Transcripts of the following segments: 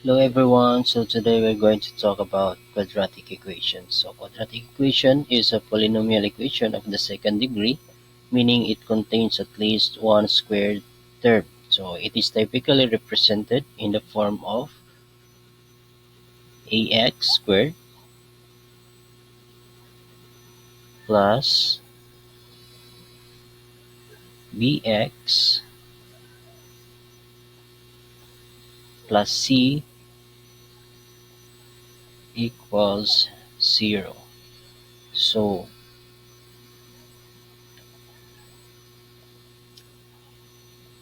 Hello everyone, so today we're going to talk about quadratic equations. So quadratic equation is a polynomial equation of the second degree, meaning it contains at least one squared term. So it is typically represented in the form of ax squared plus bx plus c equals 0. So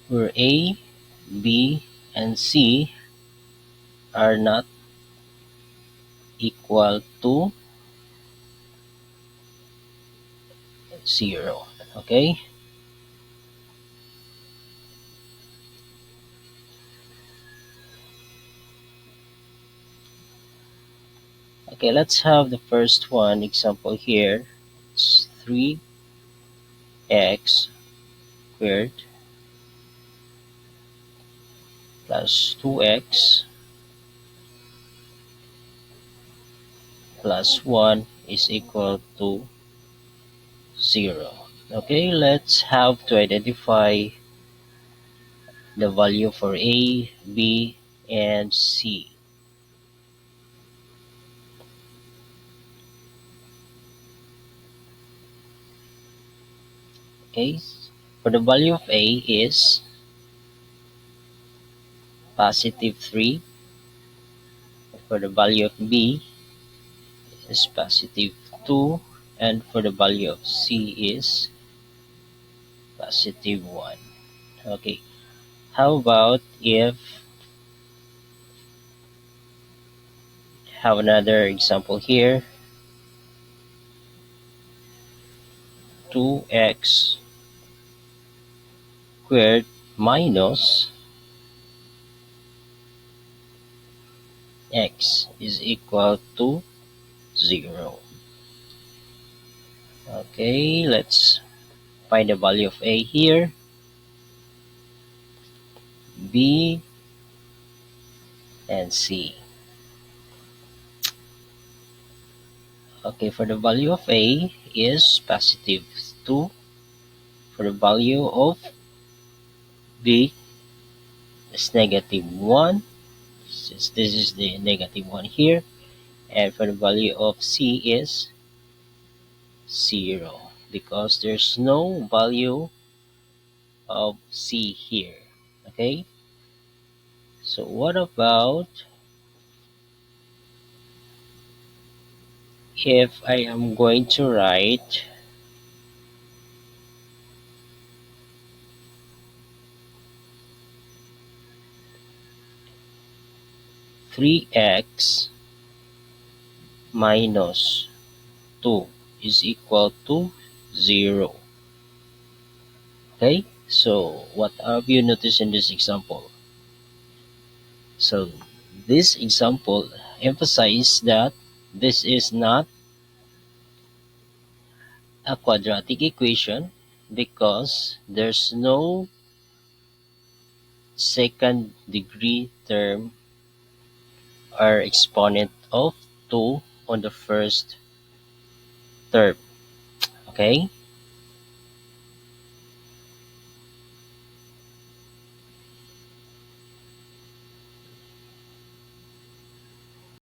where a, b, and c are not equal to 0. Okay? Okay, let's have the first one example here. It's 3x squared plus 2x plus 1 is equal to 0. Okay, let's have to identify the value for a, b, and c. Okay, for the value of a is positive 3. For the value of b is positive 2. And for the value of c is positive 1. Okay, how about if have another example here, 2x squared minus x is equal to 0. Okay, let's find the value of a here, b, and c. Okay, for the value of a is positive 2. For the value of b is negative 1, since this is the negative 1 here. And for the value of c is 0 because there's no value of c here. Okay, so what about if I am going to write 3x minus 2 is equal to 0. Okay, so what have you noticed in this example? So this example emphasizes that this is not a quadratic equation because there's no second degree term or exponent of 2 on the first term. Okay,